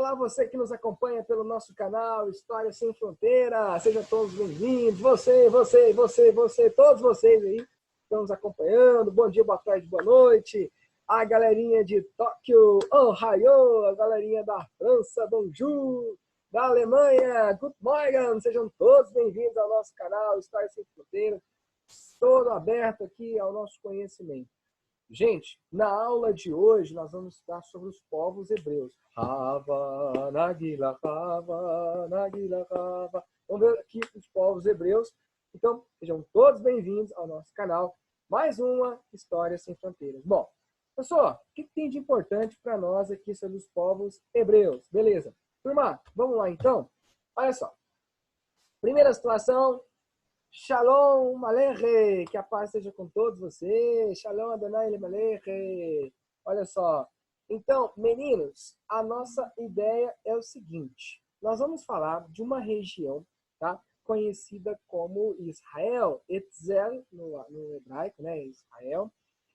Olá, você que nos acompanha pelo nosso canal História Sem Fronteira. Sejam todos bem-vindos. Você, todos vocês aí que estão nos acompanhando. Bom dia, boa tarde, boa noite. A galerinha de Tóquio, Ohio. A galerinha da França, Bonjour. Da Alemanha, Guten Morgen. Sejam todos bem-vindos ao nosso canal História Sem Fronteira. Todo aberto aqui ao nosso conhecimento. Gente, na aula de hoje nós vamos estudar sobre os povos hebreus. Hava, Nagila, Hava, Nagila, Hava. Vamos ver aqui os povos hebreus. Então, sejam todos bem-vindos ao nosso canal. Mais uma História Sem Fronteiras. Bom, pessoal, o que tem de importante para nós aqui sobre os povos hebreus? Beleza. Turma, vamos lá então? Olha só. Primeira situação. Shalom Aleichem, que a paz seja com todos vocês. Shalom Adonai Aleichem. Olha só. Então, meninos, a nossa ideia é o seguinte. Nós vamos falar de uma região, tá? Conhecida como Israel, Etzel, no hebraico, né? Israel.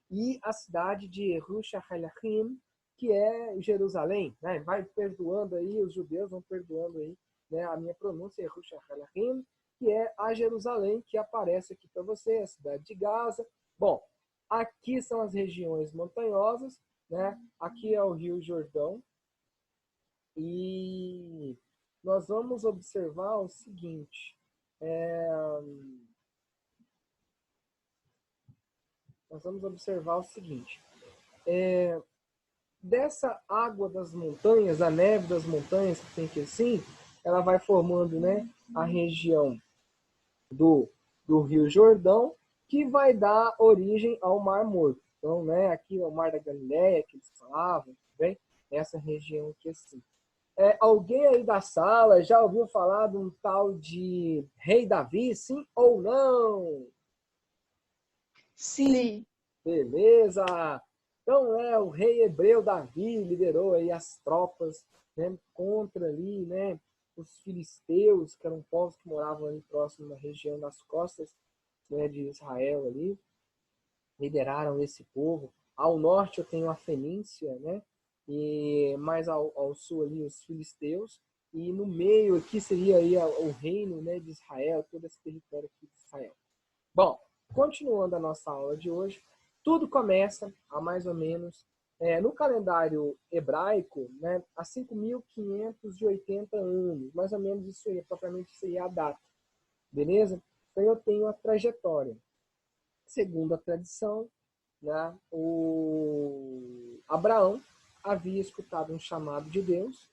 E a cidade de Yerushalayim, que é Jerusalém, né? Vai perdoando aí, os judeus vão perdoando aí, né? A minha pronúncia é Yerushalayim, que é a Jerusalém, que aparece aqui para você, a cidade de Gaza. Bom, aqui são as regiões montanhosas, né? Aqui é o Rio Jordão. E nós vamos observar o seguinte. Dessa água das montanhas, a neve das montanhas que tem aqui assim, ela vai formando, né, a região do Rio Jordão, que vai dar origem ao Mar Morto. Então, né, aqui é o Mar da Galileia, que eles falavam, bem? Essa região aqui assim. Alguém aí da sala já ouviu falar de um tal de Rei Davi, sim ou não? Sim. Beleza! Então, o rei hebreu Davi liderou aí as tropas, né, contra ali, né, os filisteus, que eram povos que moravam ali próximo da região das costas, né, de Israel ali. Lideraram esse povo. Ao norte eu tenho a Fenícia, né, e mais ao sul ali os filisteus. E no meio aqui seria aí o reino, né, de Israel, todo esse território aqui de Israel. Bom, continuando a nossa aula de hoje, tudo começa há mais ou menos, no calendário hebraico, né, há 5.580 anos, mais ou menos isso aí, propriamente seria a data, beleza? Então eu tenho a trajetória. Segundo a tradição, né, o Abraão havia escutado um chamado de Deus,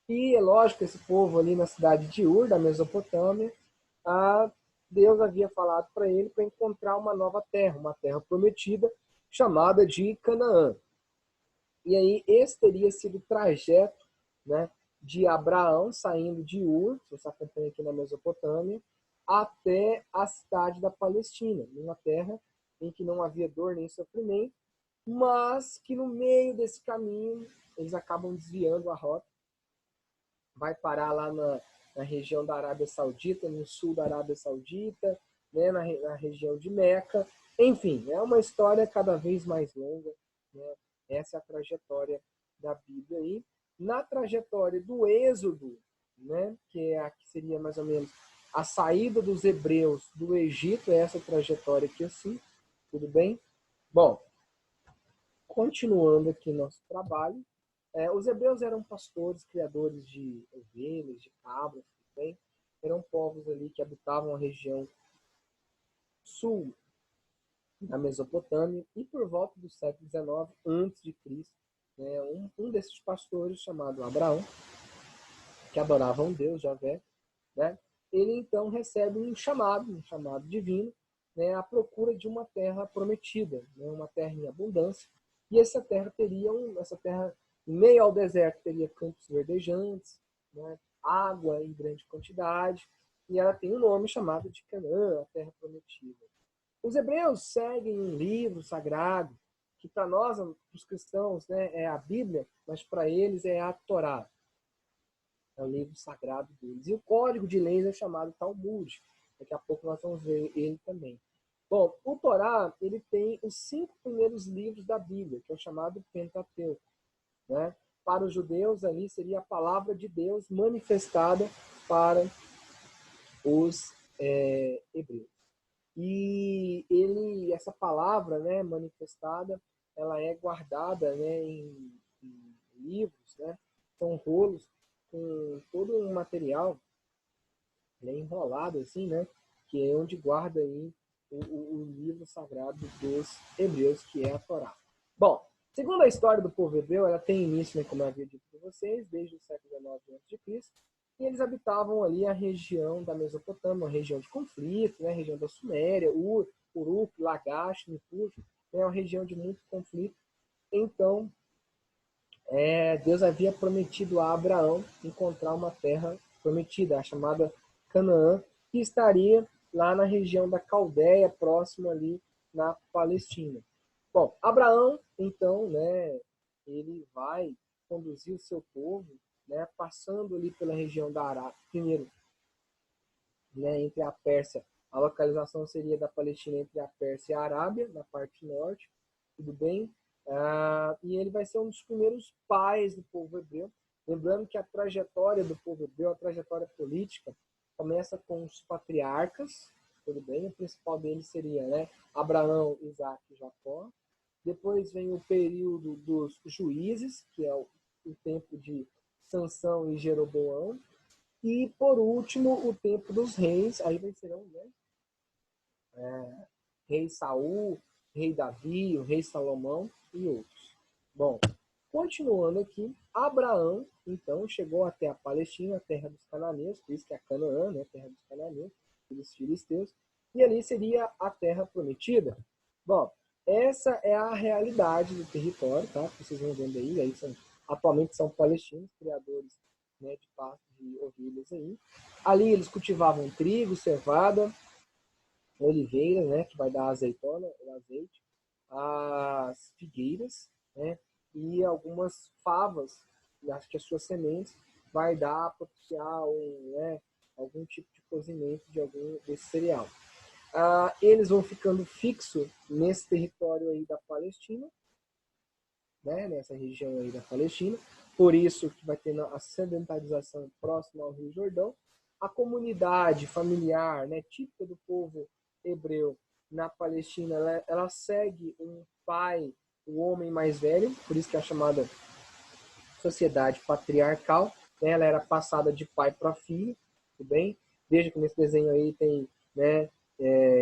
e é lógico, esse povo ali na cidade de Ur, da Mesopotâmia, Deus havia falado para ele para encontrar uma nova terra, uma terra prometida, chamada de Canaã. E aí esse teria sido o trajeto, né, de Abraão saindo de Ur, se você acompanha aqui na Mesopotâmia, até a cidade da Palestina, numa terra em que não havia dor nem sofrimento, mas que no meio desse caminho eles acabam desviando a rota, vai parar lá na região da Arábia Saudita, no sul da Arábia Saudita, né, na região de Meca. Enfim, é uma história cada vez mais longa, né? Essa é a trajetória da Bíblia aí. Na trajetória do Êxodo, né, que seria mais ou menos a saída dos hebreus do Egito, é essa trajetória aqui assim, tudo bem? Bom, continuando aqui nosso trabalho, os hebreus eram pastores, criadores de ovelhas, de cabras, também. Eram povos ali que habitavam a região sul da Mesopotâmia e por volta do século XIX a.C., né, um desses pastores, chamado Abraão, que adorava um Deus, Javé, né, ele então recebe um chamado divino, né, à procura de uma terra prometida, né, uma terra em abundância, e essa terra em meio ao deserto teria campos verdejantes, né, água em grande quantidade, e ela tem um nome chamado de Canaã, a terra prometida. Os hebreus seguem um livro sagrado, que para nós, os cristãos, né, é a Bíblia, mas para eles é a Torá. É o livro sagrado deles. E o código de leis é chamado Talmud. Daqui a pouco nós vamos ver ele também. Bom, o Torá, ele tem os 5 primeiros livros da Bíblia, que é o chamado Pentateuco, né? para os judeus ali seria a palavra de Deus manifestada para os hebreus. E essa palavra, né, manifestada, ela é guardada, né, em livros, né, são rolos com todo um material, né, enrolado assim, né, que é onde guarda aí o livro sagrado dos hebreus, que é a Torá. Bom, segundo a história do povo hebreu, ela tem início, né, como eu havia dito para vocês, desde o século XIX a.C., e eles habitavam ali a região da Mesopotâmia, uma região de conflito, né, a região da Suméria, Ur, Uruk, Lagash, Nippur, é uma região de muito conflito. Então, Deus havia prometido a Abraão encontrar uma terra prometida, a chamada Canaã, que estaria lá na região da Caldeia, próximo ali na Palestina. Bom, Abraão, então, né, ele vai conduzir o seu povo, né, passando ali pela região da Arábia, primeiro, né, entre a Pérsia, a localização seria da Palestina entre a Pérsia e a Arábia, na parte norte, tudo bem? E ele vai ser um dos primeiros pais do povo hebreu. Lembrando que a trajetória do povo hebreu, a trajetória política, começa com os patriarcas, tudo bem? O principal deles seria, né, Abraão, Isaac e Jacó. Depois vem o período dos juízes, que é o tempo de Sansão e Jeroboão. E, por último, o tempo dos reis. Aí vencerão, né? Rei Saul, rei Davi, o rei Salomão e outros. Bom, continuando aqui, Abraão, então, chegou até a Palestina, a terra dos cananeus, por isso que é Canaã, né? Terra dos cananeus, dos filisteus, e ali seria a terra prometida. Bom, essa é a realidade do território, tá? Vocês vão vendo aí atualmente são palestinos, criadores, né, de pastos de ovelhas aí. Ali eles cultivavam trigo, cevada, oliveira, né, que vai dar azeitona, o azeite, as figueiras, né, e algumas favas, acho que as suas sementes vai dar, propiciar né, algum tipo de cozimento de algum desse cereal. Eles vão ficando fixos nesse território aí da Palestina, né, nessa região aí da Palestina, por isso que vai ter a sedentarização próxima ao Rio Jordão. A comunidade familiar, né, típica do povo hebreu na Palestina, ela segue um pai, o homem mais velho, por isso que é chamada sociedade patriarcal, né, ela era passada de pai para filho, tudo bem? Veja que nesse desenho aí tem, né,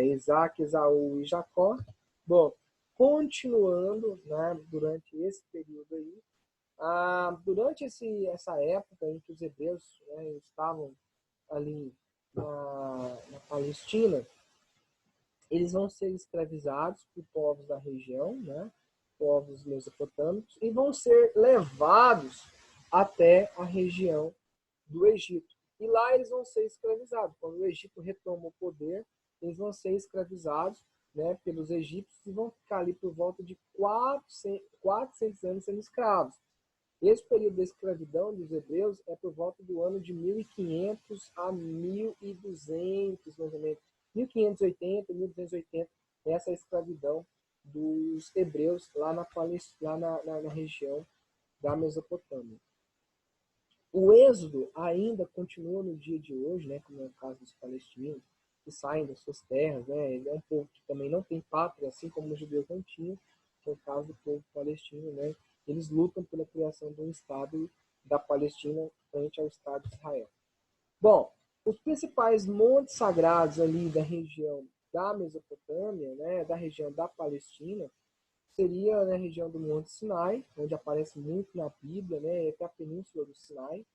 Isaac, Esaú e Jacó. Bom, continuando, né, durante esse período aí, durante essa época em que os hebreus, né, estavam ali na Palestina, eles vão ser escravizados por povos da região, né, povos mesopotâmicos, e vão ser levados até a região do Egito. E lá eles vão ser escravizados. Quando o Egito retoma o poder, eles vão ser escravizados, né, pelos egípcios e vão ficar ali por volta de 400 anos sendo escravos. Esse período da escravidão dos hebreus é por volta do ano de 1500 a 1200, mais ou menos. 1580, 1280, essa é a escravidão dos hebreus lá na região da Mesopotâmia. O êxodo ainda continua no dia de hoje, né, como é o caso dos palestinos, que saem das suas terras. Né, é um povo que também não tem pátria, assim como os judeus não tinham, que é o caso do povo palestino. Né, eles lutam pela criação de um Estado da Palestina frente ao Estado de Israel. Bom, os principais montes sagrados ali da região da Mesopotâmia, né, da região da Palestina, seria na região do Monte Sinai, onde aparece muito na Bíblia, né, até a Península do Sinai,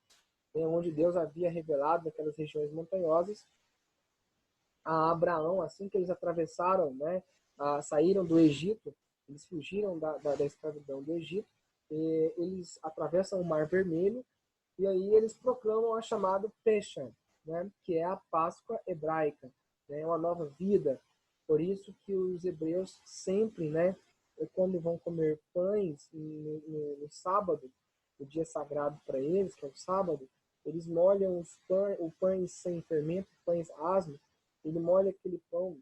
né, onde Deus havia revelado aquelas regiões montanhosas a Abraão, assim que eles atravessaram, né, saíram do Egito, eles fugiram da escravidão do Egito, eles atravessam o Mar Vermelho, e aí eles proclamam a chamada Pesha, né, que é a Páscoa hebraica, né, uma nova vida. Por isso que os hebreus sempre, né, quando vão comer pães no sábado, o dia sagrado para eles, que é o sábado, eles molham o pães sem fermento, pães asmos, ele molha aquele pão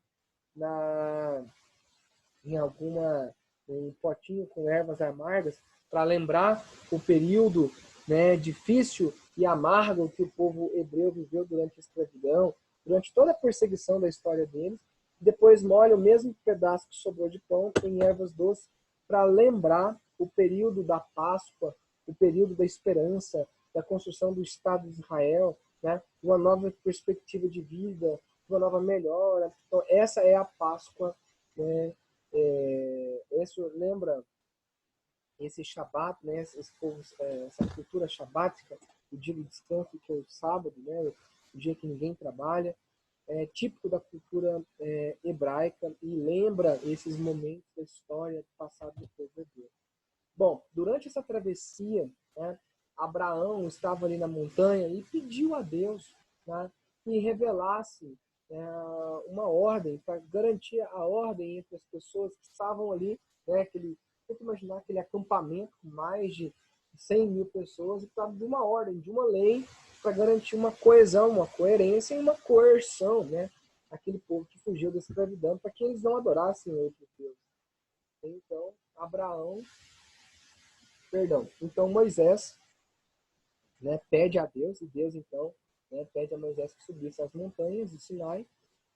em um potinho com ervas amargas, para lembrar o período, né, difícil e amargo que o povo hebreu viveu durante a escravidão, durante toda a perseguição da história deles. Depois molha o mesmo pedaço que sobrou de pão em ervas doces para lembrar o período da Páscoa, o período da esperança, da construção do Estado de Israel, né? Uma nova perspectiva de vida, uma nova melhora. Então, essa é a Páscoa, né? Isso lembra esse Shabat, né? Essa cultura shabática, o dia de descanso que é o sábado, né? O dia que ninguém trabalha, é típico da cultura hebraica e lembra esses momentos da história passada do povo hebreu. Bom, durante essa travessia, né, Abraão estava ali na montanha e pediu a Deus, né, que revelasse uma ordem, para garantir a ordem entre as pessoas que estavam ali, né, tem que imaginar aquele acampamento com mais de 100 mil pessoas, e precisava de uma ordem, de uma lei, para garantir uma coesão, uma coerência e uma coerção, né, aquele povo que fugiu da escravidão, para que eles não adorassem outros deuses. Então, Então Moisés, né, pede a Deus, e Deus então, né, pede a Moisés que subisse as montanhas do Sinai.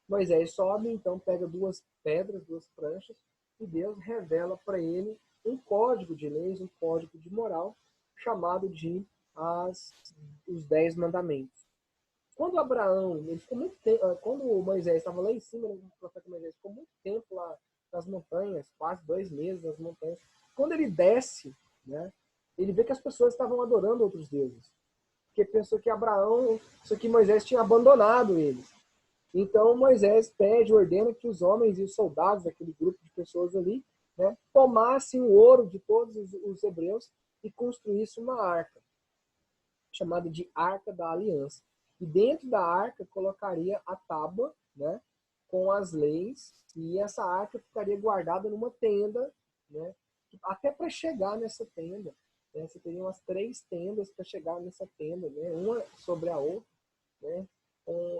Moisés sobe, então pega duas pedras, duas pranchas, e Deus revela para ele um código de leis, um código de moral, chamado de os 10 mandamentos. Quando Abraão, ele ficou muito tempo, quando Moisés estava lá em cima, o profeta Moisés ficou muito tempo lá nas montanhas, quase 2 meses nas montanhas. Quando ele desce, né, ele vê que as pessoas estavam adorando outros deuses, porque pensou que Moisés tinha abandonado eles. Então Moisés ordena que os homens e os soldados, aquele grupo de pessoas ali, né, tomassem o ouro de todos os hebreus e construíssem uma arca, chamada de Arca da Aliança. E dentro da arca colocaria a tábua, né, com as leis, e essa arca ficaria guardada numa tenda, né, até para chegar nessa tenda. Né, você teria umas 3 tendas para chegar nessa tenda, né, uma sobre a outra, né,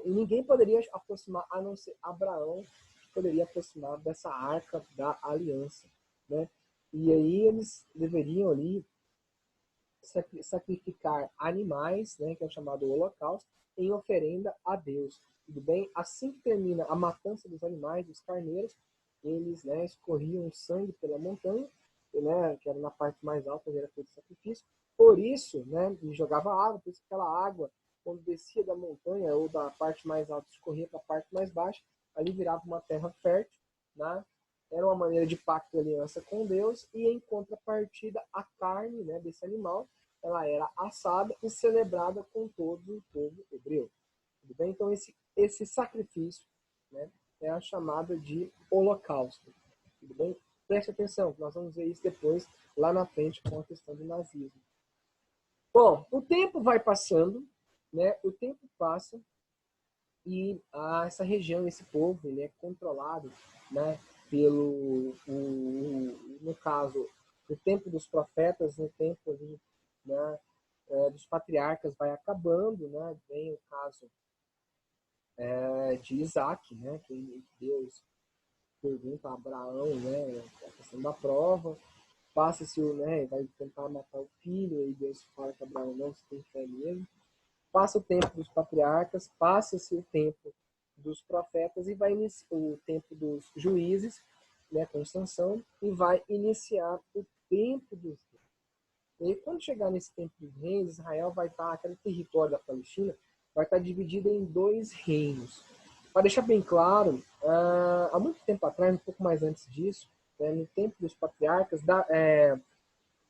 e ninguém poderia aproximar, a não ser Abraão, que poderia aproximar dessa arca da aliança. Né? E aí eles deveriam ali sacrificar animais, né, que é o chamado holocausto, em oferenda a Deus. Tudo bem? Assim que termina a matança dos animais, dos carneiros, eles, né, escorriam sangue pela montanha, né, que era na parte mais alta, onde era feito o sacrifício. Por isso, né, jogava água, por isso aquela água, quando descia da montanha ou da parte mais alta, escorria para a parte mais baixa, ali virava uma terra fértil, né? Era uma maneira de pacto de aliança com Deus, e em contrapartida, a carne, né, desse animal, ela era assada e celebrada com todo o povo hebreu. Tudo bem? Então, esse sacrifício, né, é a chamada de holocausto. Tudo bem? Preste atenção, nós vamos ver isso depois, lá na frente, com a questão do nazismo. Bom, o tempo vai passando, né? O tempo passa e essa região, esse povo, ele é controlado, né, no caso, o tempo dos profetas, no tempo ali, né, dos patriarcas vai acabando, né? Vem o caso de Isaac, né, que Deus pergunta a Abraão, né, a questão da prova, passa-se, né, vai tentar matar o filho, e Deus fala que Abraão não se tem fé mesmo. Passa o tempo dos patriarcas, passa-se o tempo dos profetas e vai iniciar o tempo dos juízes, né, com Sansão, e vai iniciar o tempo dos reis. E aí, quando chegar nesse tempo dos reis, Israel vai estar, aquele território da Palestina, vai estar dividido em 2 reinos. Para deixar bem claro, há muito tempo atrás, um pouco mais antes disso, né, no tempo dos patriarcas,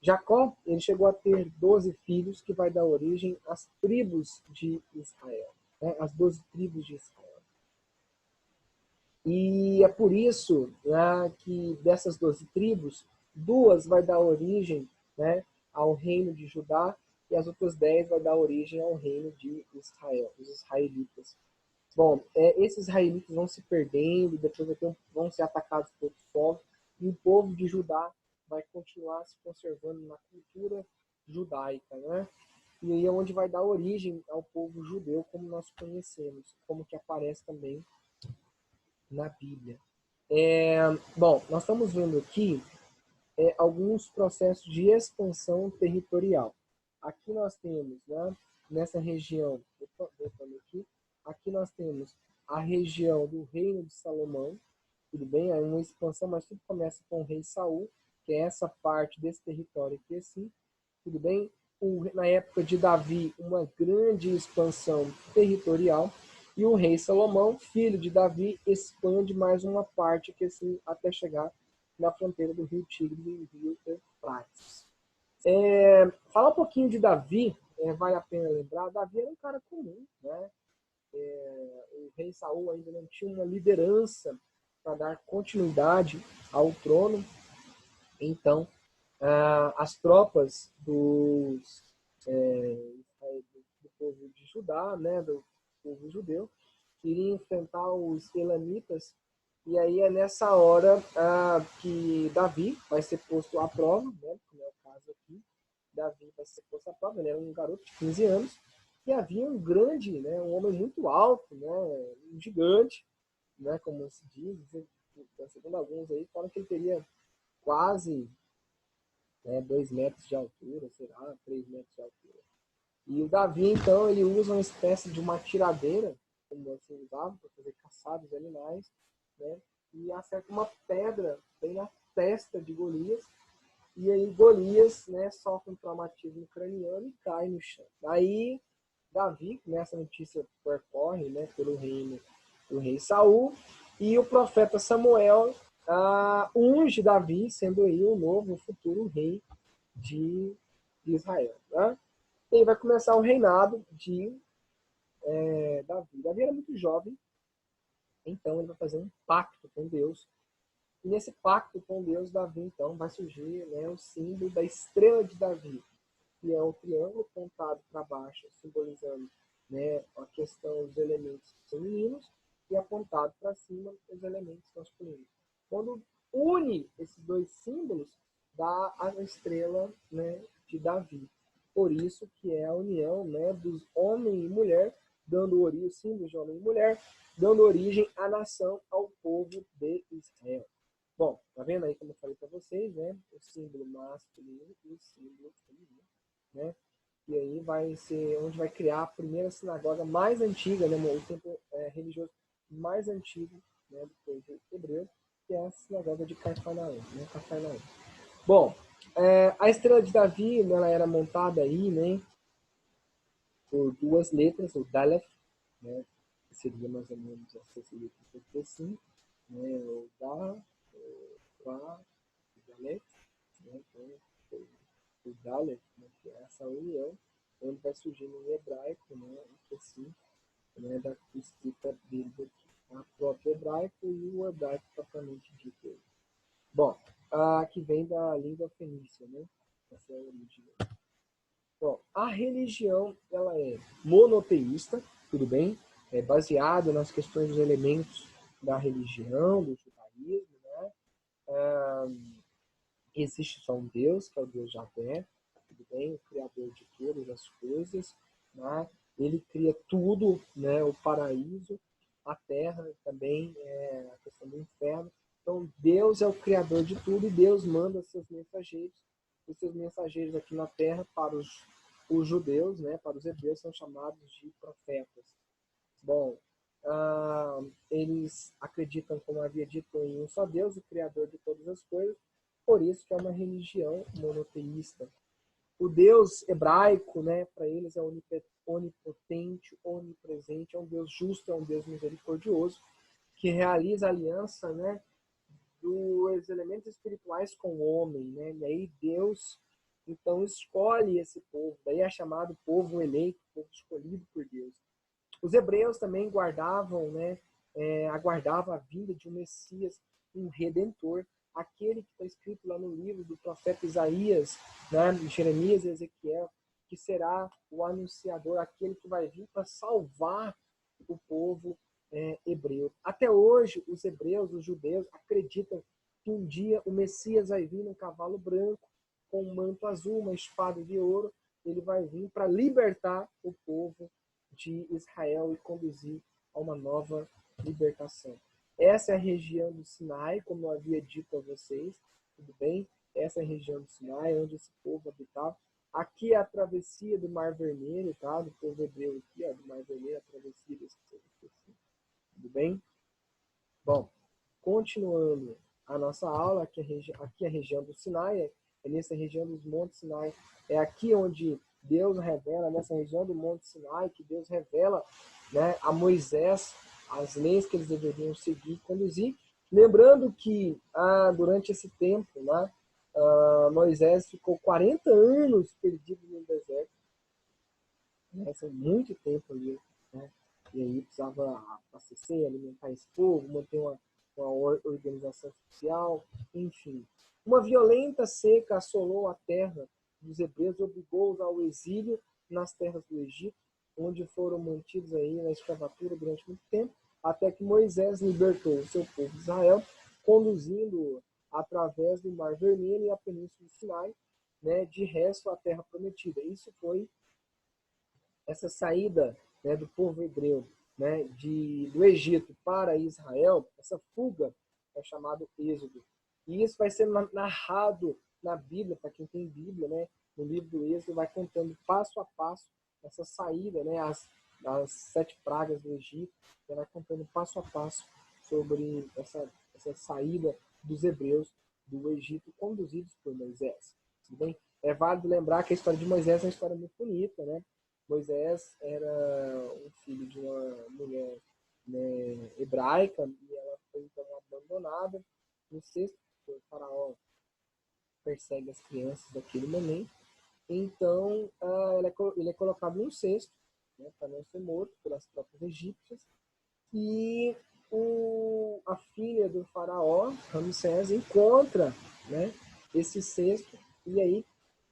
Jacó, ele chegou a ter 12 filhos, que vai dar origem às tribos de Israel, né? As 12 tribos de Israel. E é por isso, né, que dessas 12 tribos, 2 vai dar origem, né, ao reino de Judá, e as outras 10 vai dar origem ao reino de Israel, os israelitas. Bom, esses israelitas vão se perdendo, depois vão ser atacados por outros povos, e o povo de Judá vai continuar se conservando na cultura judaica, né? E aí é onde vai dar origem ao povo judeu como nós conhecemos, como que aparece também na Bíblia. Bom, nós estamos vendo aqui alguns processos de expansão territorial. Aqui nós temos, né, nessa região, aqui nós temos a região do Reino de Salomão, tudo bem? É uma expansão, mas tudo começa com o rei Saul, que é essa parte desse território aqui assim, tudo bem? Na época de Davi, uma grande expansão territorial, e o rei Salomão, filho de Davi, expande mais uma parte aqui assim, até chegar na fronteira do rio Tigre e do rio Eufrates. Falar um pouquinho de Davi, vale a pena lembrar, Davi era um cara comum, né? O rei Saul ainda não tinha uma liderança para dar continuidade ao trono, então as tropas do povo de Judá, né, do povo judeu, iriam enfrentar os elamitas, e aí é nessa hora que Davi vai ser posto à prova, né, como é o caso aqui. Davi vai ser posto à prova, ele era um garoto de 15 anos, e havia um grande, né, um homem muito alto, né, um gigante, né, como se diz, segundo alguns aí, falam que ele teria quase 2 metros de altura, sei lá, 3 metros de altura. E o Davi, então, ele usa uma espécie de uma tiradeira, como assim usava, para fazer caçar dos animais, né? E acerta uma pedra bem na testa de Golias, e aí Golias, né, sofre um traumatismo craniano e cai no chão. Daí, Davi, nessa notícia percorre, né, pelo reino do rei Saul, e o profeta Samuel unge Davi, sendo aí o novo, o futuro rei de Israel. Né? E aí vai começar o reinado de Davi. Davi era muito jovem, então ele vai fazer um pacto com Deus. E nesse pacto com Deus, Davi, então, vai surgir, né, o símbolo da estrela de Davi, que é o triângulo pontado para baixo, simbolizando, né, a questão dos elementos femininos, e apontado para cima os elementos masculinos. Quando une esses dois símbolos, dá a estrela, né, de Davi. Por isso que é a união, né, dos homem e mulher, dando origem, os símbolos de homem e mulher, dando origem à nação, ao povo de Israel. Bom, tá vendo aí como eu falei para vocês, né? O símbolo masculino e o símbolo feminino, né? E aí vai ser onde vai criar a primeira sinagoga mais antiga, né? O templo religioso mais antigo, né, do povo hebreu, que é a sinagoga de Cafarnaum, né? Cafarnaum. Bom, a estrela de Davi, né, ela era montada aí, né, por duas letras, o Daleth, né, que seria mais ou menos essa letra assim, né, o Da, o Ba, o Daleth, né, então, o Daleth, né, que é essa união, onde vai surgindo em hebraico, né, assim, né, da escrita bíblica, a própria hebraico e o hebraico propriamente dito. Bom, que vem da língua fenícia, né? Essa é a religião. Bom, a religião ela é monoteísta, tudo bem? É baseada nas questões dos elementos da religião, do judaísmo, né? Existe só um Deus, que é o Deus Javé, tudo bem? O criador de todas as coisas, né? Ele cria tudo, né? O paraíso, a terra também, a questão do inferno. Então, Deus é o criador de tudo e Deus manda seus mensageiros. Os seus mensageiros aqui na terra, para os judeus, né? Para os hebreus, são chamados de profetas. Bom, eles acreditam, como havia dito, em um só Deus, o criador de todas as coisas. Por isso que é uma religião monoteísta. O Deus hebraico, né, para eles é onipotente, onipresente, é um Deus justo, é um Deus misericordioso, que realiza a aliança, né, dos elementos espirituais com o homem, né? E aí Deus, então, escolhe esse povo, daí é chamado povo eleito, povo escolhido por Deus. Os hebreus também guardavam, né, aguardavam a vinda de um Messias, um Redentor, aquele que está escrito lá no livro do profeta Isaías, né, Jeremias e Ezequiel, que será o anunciador, aquele que vai vir para salvar o povo hebreu. Até hoje, os hebreus, os judeus, acreditam que um dia o Messias vai vir num cavalo branco, com um manto azul, uma espada de ouro, ele vai vir para libertar o povo de Israel e conduzir a uma nova libertação. Essa é a região do Sinai, como eu havia dito a vocês, tudo bem? essa região do Sinai, onde esse povo habitava. Aqui é a travessia do Mar Vermelho, tá? Do povo hebreu aqui, ó, do Mar Vermelho, a travessia desse povo aqui. Tudo bem? Bom, continuando a nossa aula, aqui é a região do Sinai, é nessa região dos Montes Sinai, é aqui onde Deus revela, nessa região do Monte Sinai, que Deus revela, né, a Moisés as leis que eles deveriam seguir e conduzir. Lembrando que durante esse tempo, né, Moisés ficou 40 anos perdido no deserto, né, foi muito tempo ali, né, e aí precisava abastecer, alimentar esse povo, manter uma organização social, enfim. Uma violenta seca assolou a terra dos hebreus e obrigou-os ao exílio nas terras do Egito, onde foram mantidos aí na escravatura durante muito tempo, até que Moisés libertou o seu povo de Israel, conduzindo através do Mar Vermelho e a Península do Sinai, né, de resto à terra prometida. Isso foi essa saída, né, do povo hebreu, né, do Egito para Israel, essa fuga é chamado Êxodo. E isso vai ser narrado na Bíblia, para quem tem Bíblia, né, no livro do Êxodo, vai contando passo a passo essa saída, né, as 7 pragas do Egito, vai contando passo a passo sobre essa saída dos hebreus do Egito, conduzidos por Moisés. Tudo bem? É válido lembrar que a história de Moisés é uma história muito bonita, né? Moisés era um filho de uma mulher, né, hebraica, e ela foi então abandonada no cesto, porque o faraó persegue as crianças daquele momento. Então, ele é colocado num cesto, né, para não ser morto pelas tropas egípcias, e a filha do faraó, Ramsés, encontra, né, esse cesto, e aí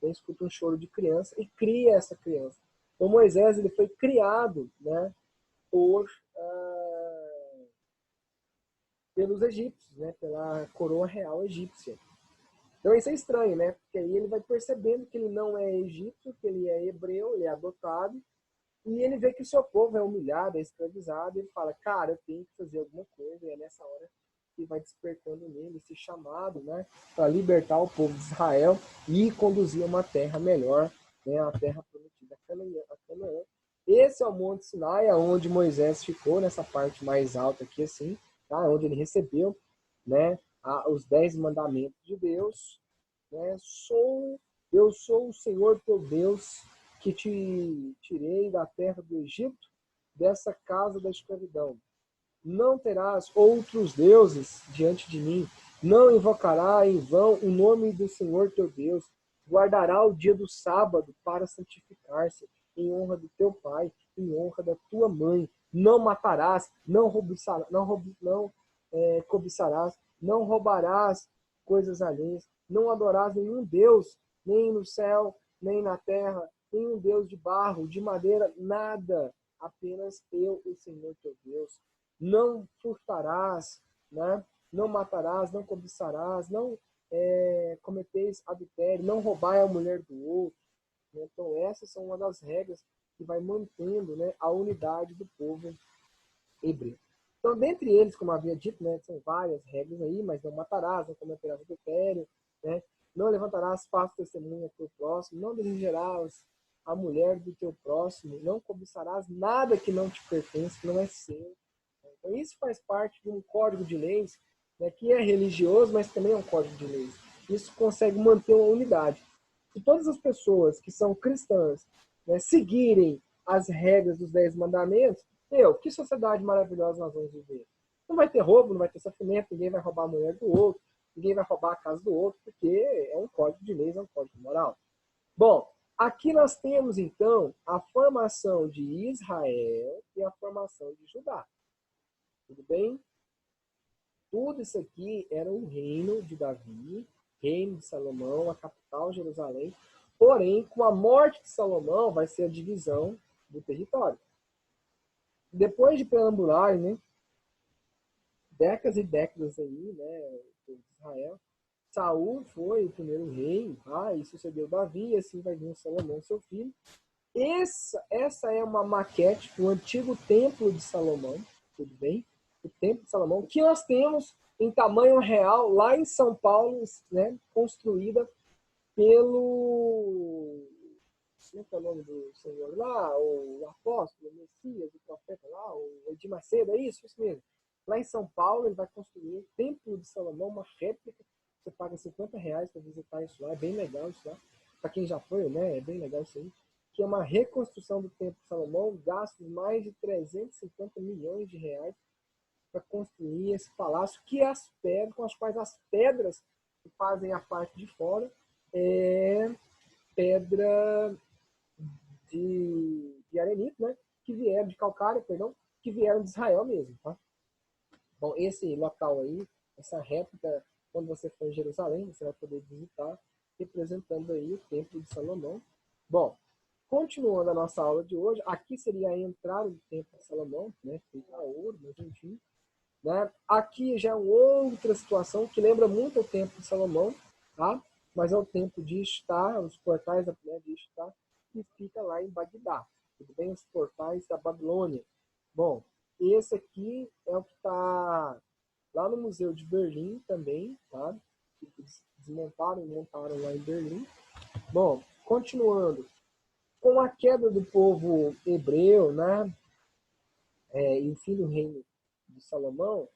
ele escuta um choro de criança e cria essa criança. Então Moisés ele foi criado, né, pelos egípcios, né, pela coroa real egípcia. Então isso é estranho, né? Porque aí ele vai percebendo que ele não é egípcio, que ele é hebreu, ele é adotado, e ele vê que o seu povo é humilhado, é escravizado, e ele fala, cara, eu tenho que fazer alguma coisa, e é nessa hora que vai despertando nele esse chamado, né, para libertar o povo de Israel e conduzir a uma terra melhor, né, a terra prometida, a Canaã. Esse é o Monte Sinai, onde Moisés ficou, nessa parte mais alta aqui, assim, tá? Onde ele recebeu, né, os 10 mandamentos de Deus, né? Eu sou o Senhor teu Deus, que te tirei da terra do Egito, dessa casa da escravidão. Não terás outros deuses diante de mim, não invocará em vão o nome do Senhor teu Deus, guardará o dia do sábado para santificar-se, em honra do teu pai, em honra da tua mãe. Não matarás, cobiçarás, não roubarás coisas alheias, não adorarás nenhum Deus, nem no céu, nem na terra, nenhum Deus de barro, de madeira, nada, apenas eu, o Senhor teu Deus. Não furtarás, né? Não matarás, não cobiçarás, não cometeis adultério, não roubai a mulher do outro. Né? Então essas são uma das regras que vai mantendo, né, a unidade do povo hebreu. Então, dentre eles, como havia dito, né, são várias regras aí, mas não matarás, não cometerás adultério, né, não levantarás falso testemunho ao teu próximo, não desejarás a mulher do teu próximo, não cobiçarás nada que não te pertence, que não é seu. Então, isso faz parte de um código de leis, né, que é religioso, mas também é um código de leis. Isso consegue manter uma unidade. Se todas as pessoas que são cristãs, né, seguirem as regras dos 10 mandamentos, que sociedade maravilhosa nós vamos viver. Não vai ter roubo, não vai ter sofrimento, ninguém vai roubar a mulher do outro, ninguém vai roubar a casa do outro, porque é um código de leis, é um código moral. Bom, aqui nós temos, então, a formação de Israel e a formação de Judá. Tudo bem? Tudo isso aqui era o reino de Davi, reino de Salomão, a capital, Jerusalém. Porém, com a morte de Salomão, vai ser a divisão do território. Depois de perambular, né, décadas e décadas aí, né, de Israel, Saul foi o primeiro rei, e sucedeu Davi, e assim vai vir Salomão, seu filho. Essa é uma maquete do antigo templo de Salomão, tudo bem? O templo de Salomão, que nós temos em tamanho real, lá em São Paulo, né, construída pelo... Como é que é o nome do senhor lá? O apóstolo, o Messias, o profeta lá, o Edir Macedo, é isso? Isso mesmo. Lá em São Paulo, ele vai construir o Templo de Salomão, uma réplica. Você paga R$ 50 para visitar isso lá. É bem legal isso lá. Para quem já foi, né? É bem legal isso aí. Que é uma reconstrução do Templo de Salomão, gastos mais de 350 milhões de reais para construir esse palácio, que as pedras, com as quais as pedras que fazem a parte de fora é pedra de arenito, né? Que vieram de Calcária, perdão, que vieram de Israel mesmo, tá? Bom, esse local aí, essa réplica, quando você for em Jerusalém, você vai poder visitar, representando aí o Templo de Salomão. Bom, continuando a nossa aula de hoje, aqui seria a entrada do Templo de Salomão, né? Feita a ouro, mas enfim. Né? Aqui já é uma outra situação que lembra muito o Templo de Salomão, tá? Mas é o Templo de Ishtar, os portais da de Ishtar, que fica lá em Bagdá. Tudo bem? Os portais da Babilônia. Bom, esse aqui é o que está lá no Museu de Berlim também, tá? Desmontaram e montaram lá em Berlim. Bom, continuando. Com a queda do povo hebreu, né? E o fim do reino de Salomão,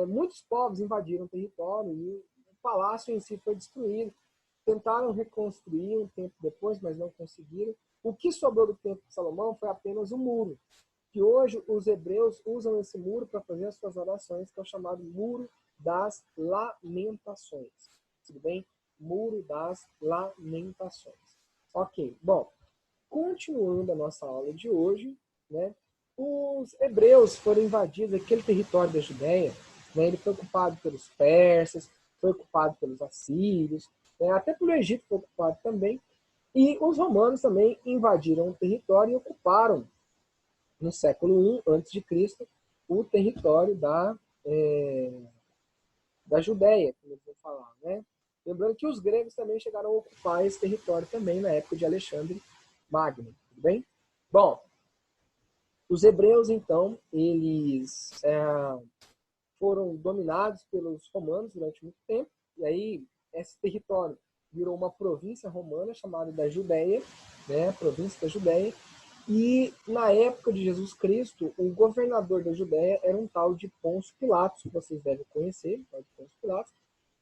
muitos povos invadiram o território e o palácio em si foi destruído. Tentaram reconstruir um tempo depois, mas não conseguiram. O que sobrou do templo de Salomão foi apenas um muro, que hoje os hebreus usam esse muro para fazer as suas orações, que é o chamado Muro das Lamentações. Tudo bem? Muro das Lamentações. Ok, bom, continuando a nossa aula de hoje, né? Os hebreus foram invadidos aquele território da Judéia, né? Ele foi ocupado pelos persas, foi ocupado pelos assírios, né? Até pelo Egito foi ocupado também, e os romanos também invadiram o território e ocuparam, no século I a.C., o território da Judéia, como eu vou falar, né? Lembrando que os gregos também chegaram a ocupar esse território também na época de Alexandre Magno, tudo bem? Bom, os hebreus, então, eles foram dominados pelos romanos durante muito tempo, e aí esse território virou uma província romana chamada da Judéia, né, província da Judéia, e na época de Jesus Cristo, o governador da Judéia era um tal de Pôncio Pilatos, que vocês devem conhecer, o tal de Pôncio Pilatos,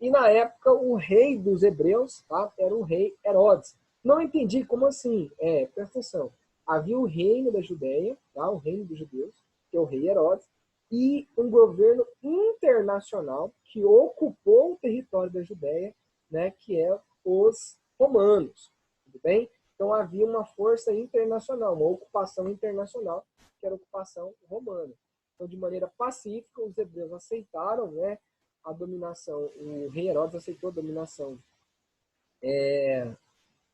e na época o rei dos hebreus, tá, era o rei Herodes. Não entendi como assim, presta atenção, havia o reino da Judéia, tá, o reino dos judeus, que é o rei Herodes, e um governo internacional que ocupou o território da Judéia, né, que é os romanos, tudo bem? Então havia uma força internacional, uma ocupação internacional, que era a ocupação romana. Então, de maneira pacífica, os hebreus aceitaram, né, a dominação, o rei Herodes aceitou a dominação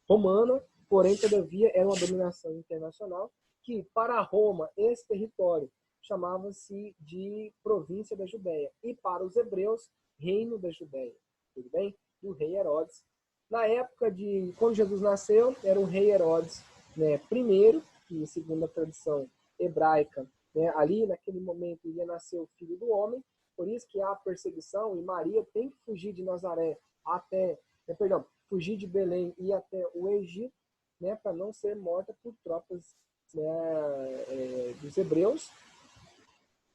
romana, porém, todavia, era uma dominação internacional que, para Roma, esse território chamava-se de província da Judéia, e para os hebreus, reino da Judéia, tudo bem? E o rei Herodes. Na época de quando Jesus nasceu, era o rei Herodes, né, primeiro, que segundo a tradição hebraica, né, ali naquele momento ia nascer o filho do homem, por isso que há perseguição e Maria tem que fugir de Nazaré até, perdão, fugir de Belém e ir até o Egito, né, para não ser morta por tropas, né, dos hebreus.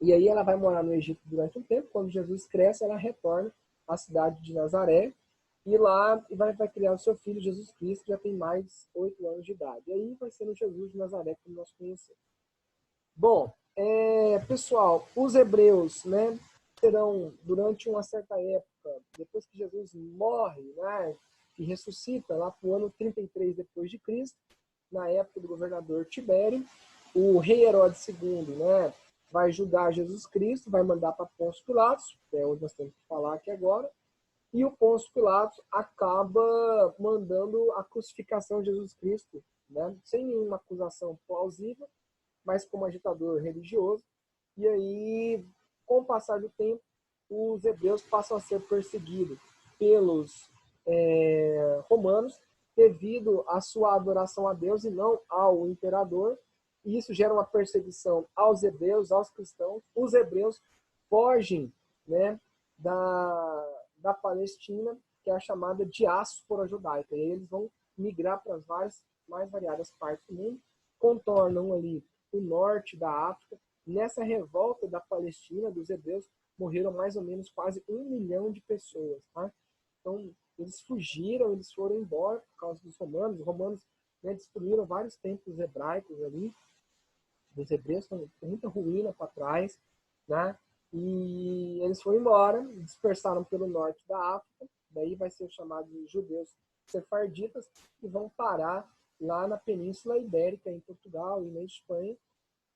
E aí ela vai morar no Egito durante um tempo. Quando Jesus cresce, ela retorna à cidade de Nazaré e lá vai criar o seu filho, Jesus Cristo, que já tem mais 8 anos de idade. E aí vai ser no Jesus de Nazaré que nós conhecemos. Bom, pessoal, os hebreus, né, terão, durante uma certa época, depois que Jesus morre, né, que ressuscita lá para o ano 33 depois de Cristo, na época do governador Tibério, o rei Herodes II, né, vai julgar Jesus Cristo, vai mandar para Pôncio Pilatos, que é onde nós temos que falar aqui agora, e o Pôncio Pilatos acaba mandando a crucificação de Jesus Cristo, né, sem nenhuma acusação plausível, mas como agitador religioso. E aí, com o passar do tempo, os hebreus passam a ser perseguidos pelos romanos devido à sua adoração a Deus e não ao imperador. E isso gera uma perseguição aos hebreus, aos cristãos. Os hebreus fogem, né, da Palestina, que é a chamada diáspora judaica. E aí eles vão migrar para as mais variadas partes do mundo, contornam ali o norte da África. Nessa revolta da Palestina, dos hebreus, morreram mais ou menos quase 1 milhão de pessoas. Tá? Então, eles fugiram, eles foram embora por causa dos romanos. Os romanos, né, destruíram vários templos hebraicos ali, dos hebreus, com muita ruína para trás, né? E eles foram embora, dispersaram pelo norte da África, daí vai ser chamado de judeus sefarditas, e vão parar lá na Península Ibérica, em Portugal e na Espanha.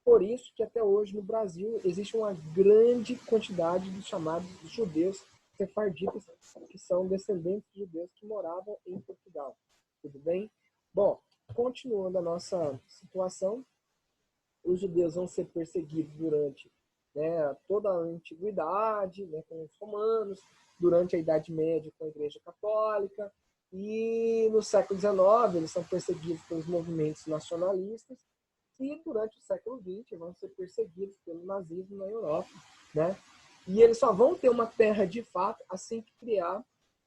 Por isso que até hoje no Brasil existe uma grande quantidade de chamados judeus sefarditas, que são descendentes de judeus que moravam em Portugal. Tudo bem? Bom, continuando a nossa situação, os judeus vão ser perseguidos durante, né, toda a antiguidade, né, com os romanos, durante a Idade Média com a Igreja Católica, e no século XIX eles são perseguidos pelos movimentos nacionalistas, e durante o século XX vão ser perseguidos pelo nazismo na Europa, né? E eles só vão ter uma terra de fato assim que criar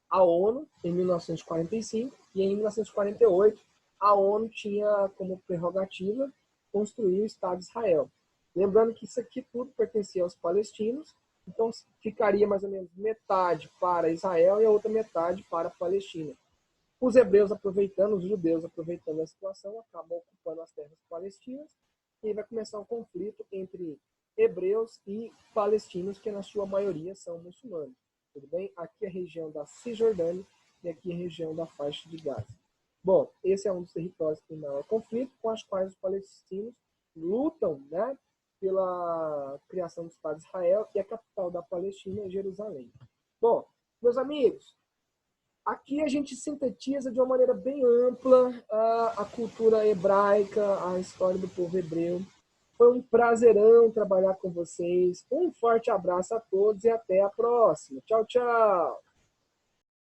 a ONU em 1945, e em 1948 a ONU tinha como prerrogativa construir o Estado de Israel. Lembrando que isso aqui tudo pertencia aos palestinos, então ficaria mais ou menos metade para Israel e a outra metade para a Palestina. Os hebreus aproveitando, os judeus aproveitando a situação, acabam ocupando as terras palestinas, e aí vai começar um conflito entre hebreus e palestinos, que na sua maioria são muçulmanos. Tudo bem? Aqui é a região da Cisjordânia e aqui é a região da faixa de Gaza. Bom, esse é um dos territórios que tem maior conflito, com os quais os palestinos lutam, né, pela criação do Estado de Israel, e a capital da Palestina é Jerusalém. Bom, meus amigos, aqui a gente sintetiza de uma maneira bem ampla a cultura hebraica, a história do povo hebreu. Foi um prazerão trabalhar com vocês. Um forte abraço a todos e até a próxima. Tchau, tchau!